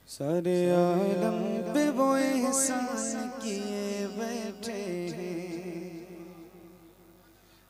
सारे आलम पे वो एहसान किए बैठे हैं,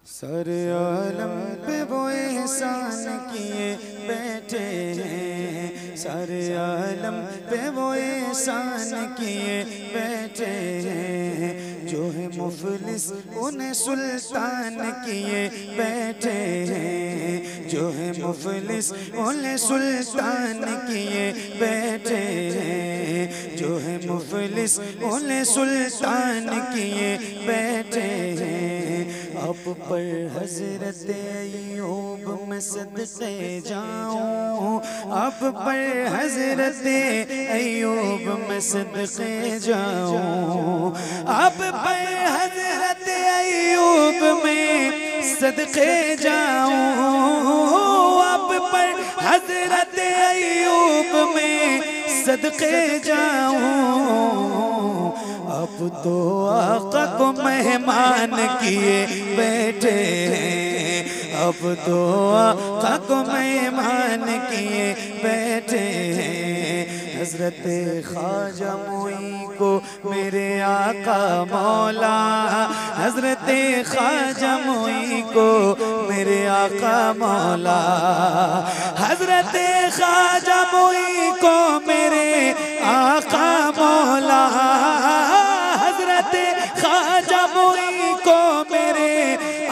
सारे आलम पे वो एहसान किए बैठे हैं, सारे आलम पे वो एहसान किए बैठे हैं। जो है मुफलिस उन्हें सुल्तान किए बैठे हैं, जो है मुफलिस उन्हें सुल्तान किए बैठे हैं, जो है मुफलिस उन्हें सुल्तान किए बैठे हैं। आप पर हजरत अय्यूब में सदके जाऊं, आप पर हजरत अय्यूब में सदके जाऊं, आप पर हजरत अय्यूब में सदके जाऊं, आप पर हजरत अय्यूब में सदके जाऊं। अब तो आका को मेहमान किए बैठे हैं, अब तो आका को मेहमान किए बैठे हैं। हजरत ख्वाजा मोई को मेरे आका मौला, हजरत ख्वाजा मोई को मेरे आका मौला, हजरत ख्वाजा मोई को मेरे आका मौला, हजरत ख्वाजा मोई को मेरे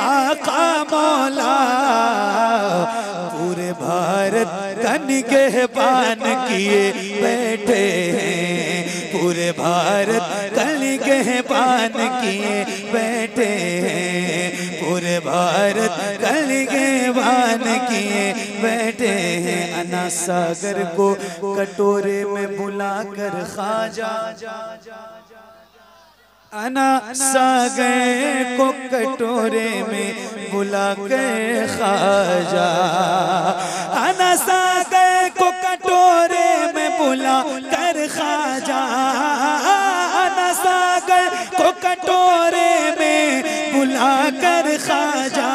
आका मौला। पूरे भारत का निगहबान किए बैठे हैं, पूरे भारत का निगहबान किए बैठे हैं, पूरे भारत का निगहबान किए बैठे हैं। अना सागर को कटोरे में बुलाकर ख्वाजा, अना सागर को कटोरे में बुलाकर ख्वाजा, अना सागर को कटोरे में बुलाकर ख्वाजा, अना सागर को कटोरे में बुलाकर ख्वाजा।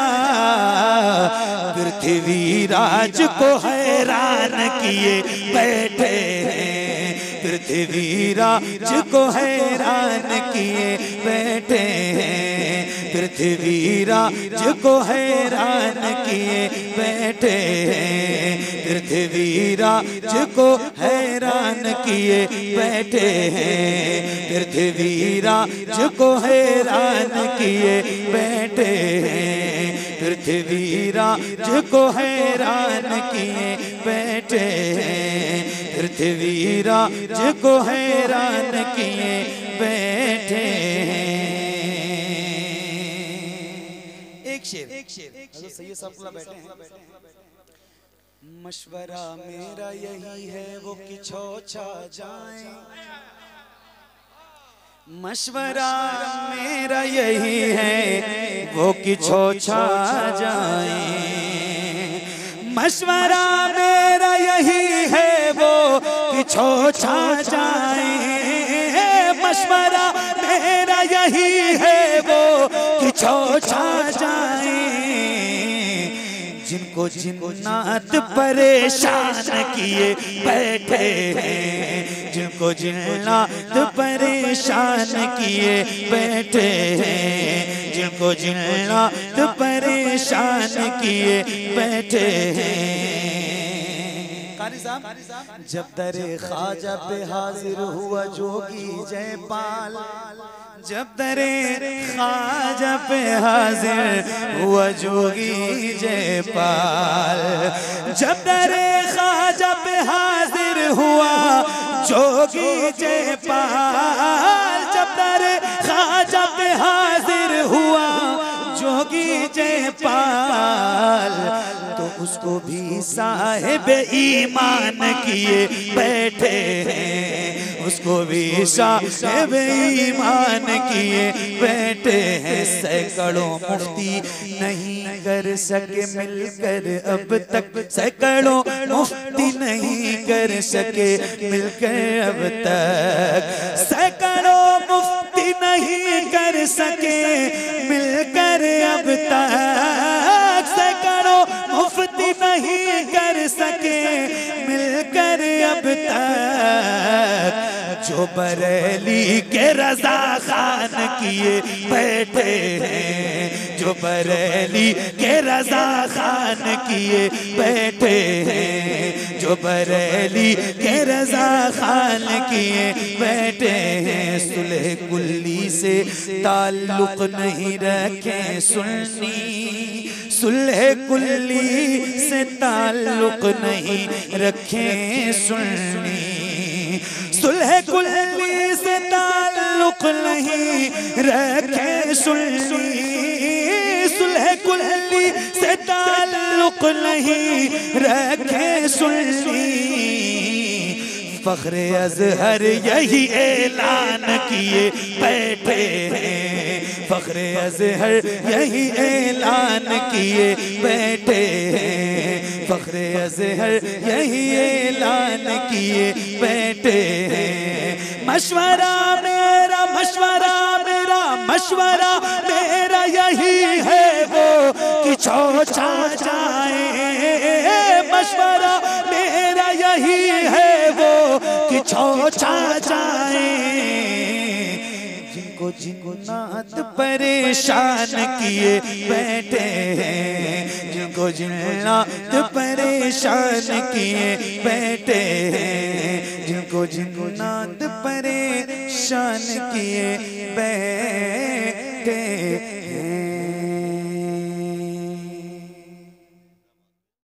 पृथ्वी राज को हैरान किए बैठे हैं, पृथ्वी राज को हैरान किए बैठे हैं, पृथ्वी राज को हैरान किए बैठे हैं, पृथ्वी राज को हैरान किए बैठे हैं, पृथ्वी राज को हैरान किए बैठे हैं, पृथ्वी राज को हैरान किए बैठे हैं, पृथ्वी राज को हैरान किए बैठे हैं। एक शेर, एक शेर सैयद साहब बैठे हैं। मशवरा मेरा यही है वो कि छा जाए, मशवरा मेरा यही है वो कि छा जाए, मशवरा मेरा यही है वो कि छा जाए, मशवरा मेरा यही है वो कि छा जाए। जिनको जिन्नात परेशान किए बैठे हैं, जिनको जिन्नात परेशान किए बैठे हैं, जिनको जिन्नात परेशान किए बैठे हैं। जब दरे ख्वाजा पे हाजिर हुआ जोगी जयपाल, जब दरे ख्वाजा पे हाजिर हुआ जोगी जयपाल, जब दरे ख्वाजा पे हाजिर हुआ जोगी जयपाल, जब दरे ख्वाजा पे हाजिर हुआ जोगी जयपाल, तो उसको भी साहिब ईमान किए बैठे हैं, उसको भी साहिब ईमान किए बैठे हैं। सैकड़ों मुफ्ती नहीं कर सके मिलकर अब तक, सैकड़ों मुफ्ती नहीं कर सके मिलकर अब तक, सैकड़ों मुफ्ती नहीं कर सके मिलकर अब तक, सैकड़ों मुफ्ती नहीं कर सके मिलकर अब तक। जो बरेली के रजा खान किए बैठे हैं, जो बरेली के रजा खान किए बैठे हैं, जो बरेली के रजा खान किए बैठे हैं। सुलह कुल्ली से ताल्लुक नहीं रखे सुन्नी, सुलह कुल्ली से ताल्लुक नहीं रखे सुन्नी, सुलह कुल्ली से ताल्लुक नहीं रखे सुन्नी, सुलह कुल्ली से ताल्लुक नहीं रखे सुन्नी। फख्रे अज़हर यही ऐलान किए बैठे हैं, फख्रे अज़हर यही ऐलान किए बैठे हैं, फख्रे अज़हर यही ऐलान किए बैठे हैं। मशवरा मेरा मशवरा मेरा मशवरा मेरा यही है वो कि छोचा जाए, मशवरा मेरा यही है वो कि छोचा जाए। जिनको जिन्नात परेशान किए बैठे हैं, जिनको जिन्नात परेशान किए बैठे हैं, जिनको जिन्नात परेशान किए बैठे